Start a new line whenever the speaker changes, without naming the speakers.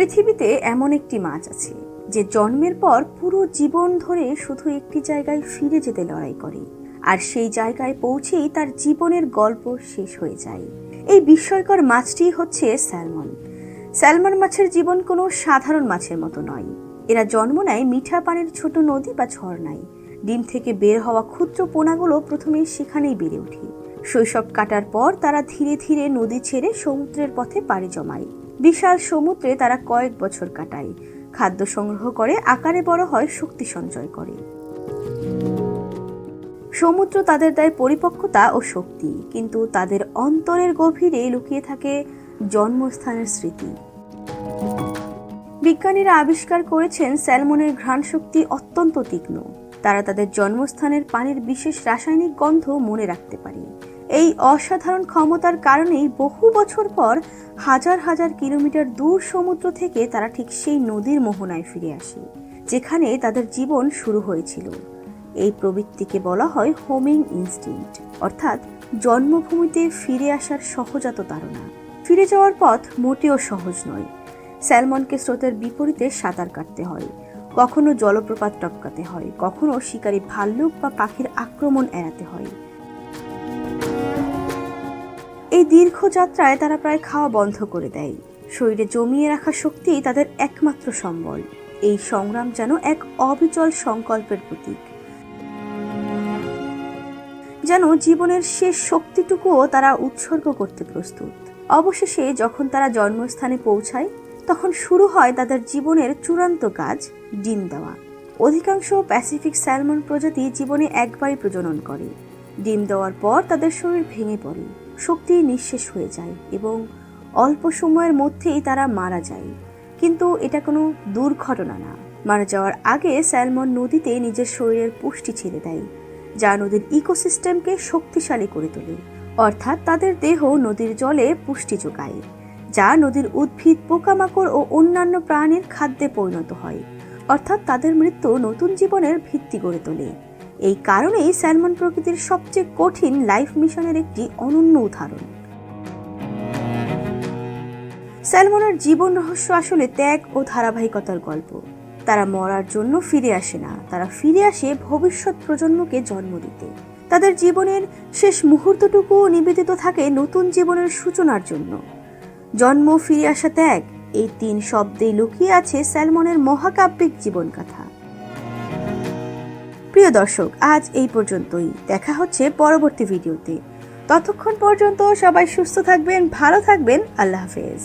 পৃথিবীতে এমন একটি মাছ আছে যে জন্মের পর পুরো জীবন ধরে শুধু একটি জায়গায় ফিরে যেতে লড়াই করে, আর সেই জায়গায় পৌঁছেই তার জীবনের গল্প শেষ হয়ে যায়। এই বিস্ময়কর মাছটি হচ্ছে স্যালমন। স্যালমন মাছের জীবন কোনো সাধারণ মাছের মতো নয়। এরা জন্ম নেয় মিঠা পানির ছোট নদী বা ঝর্ণায়। ডিম থেকে বের হওয়া ক্ষুদ্র পোনাগুলো প্রথমে সেখানেই বেড়ে ওঠে। শৈশব কাটার পর তারা ধীরে ধীরে নদী ছেড়ে সমুদ্রের পথে পাড়ি জমায়। বিশাল সমুদ্রে তারা কয়েক বছর কাটায়, খাদ্য সংগ্রহ করে, আকারে বড় হয়, শক্তি সঞ্চয় করে। সমুদ্র তাদের দেয় পরিপক্কতা ও শক্তি, কিন্তু তাদের অন্তরের গভীরে লুকিয়ে থাকে জন্মস্থানের স্মৃতি। বিজ্ঞানীরা আবিষ্কার করেছেন স্যালমনের ঘ্রাণ শক্তি অত্যন্ত তীক্ষ্ণ। তারা তাদের জন্মস্থানের পানির বিশেষ রাসায়নিক গন্ধ মনে রাখতে পারে। এই অসাধারণ ক্ষমতার কারণেই বহু বছর পর হাজার হাজার কিলোমিটার দূর সমুদ্র থেকে তারা ঠিক সেই নদীর মোহনায় ফিরে আসে, যেখানে তাদের জীবন শুরু হয়েছিল। এই প্রবৃত্তিকে বলা হয় হোমিং ইনস্টিংক্ট, অর্থাৎ জন্মভূমিতে ফিরে আসার সহজাত তাড়না। ফিরে যাওয়ার পথ মোটেও সহজ নয়। স্যালমনকে স্রোতের বিপরীতে সাঁতার কাটতে হয়, কখনো জলপ্রপাত টপকাতে হয়, কখনো শিকারী ভাল্লুক বা পাখির আক্রমণ এড়াতে হয়। এই দীর্ঘ যাত্রায় তারা প্রায় খাওয়া বন্ধ করে দেয়। শরীরে জমিয়ে রাখা শক্তি তাদের একমাত্র সম্বল। এই সংগ্রাম যেন এক অবিচল সংকল্পের প্রতীক, যেন জীবনের শেষ শক্তিটুকুও তারা উৎসর্গ করতে প্রস্তুত। অবশেষে যখন তারা জন্মস্থানে পৌঁছায়, তখন শুরু হয় তাদের জীবনের চূড়ান্ত কাজ, ডিম দেওয়া। অধিকাংশ প্যাসিফিক স্যালমন প্রজাতি জীবনে একবারই প্রজনন করে। ডিম দেওয়ার পর তাদের শরীর ভেঙে পড়ে, শক্তি নিঃশেষ হয়ে যায় এবং অল্প সময়ের মধ্যেই তারা মারা যায়। কিন্তু এটা কোনো দুর্ঘটনা না। মারা যাওয়ার আগে স্যালমন নদীতে নিজের শরীরের পুষ্টি ছেড়ে দেয়, যা নদীর ইকোসিস্টেমকে শক্তিশালী করে তোলে। অর্থাৎ তাদের দেহ নদীর জলে পুষ্টি যোগায়, যা নদীর উদ্ভিদ, পোকামাকড় ও অন্যান্য প্রাণীর খাদ্যে পরিণত হয়। অর্থাৎ তাদের মৃত্যু নতুন জীবনের ভিত্তি গড়ে তোলে। এই কারণেই স্যালমন প্রকৃতির সবচেয়ে কঠিন লাইফ মিশনের একটি অনন্য উদাহরণ। স্যালমনের জীবন রহস্য আসলে ত্যাগ ও ধারাবাহিকতার গল্প। তারা মরার জন্য ফিরে আসে না, তারা ফিরে আসে ভবিষ্যৎ প্রজন্মকে জন্ম দিতে। তাদের জীবনের শেষ মুহূর্তটুকু নিবেদিত থাকে নতুন জীবনের সূচনার জন্য। জন্ম, ফিরে আসা, ত্যাগ, এই 3 শব্দেই লুকিয়ে আছে স্যালমনের মহাকাব্যিক জীবনগাথা। প্রিয় দর্শক, আজ এই পর্যন্তই। দেখা হচ্ছে পরবর্তী ভিডিওতে। ততক্ষণ পর্যন্ত সবাই সুস্থ থাকবেন, ভালো থাকবেন। আল্লাহ হাফেজ।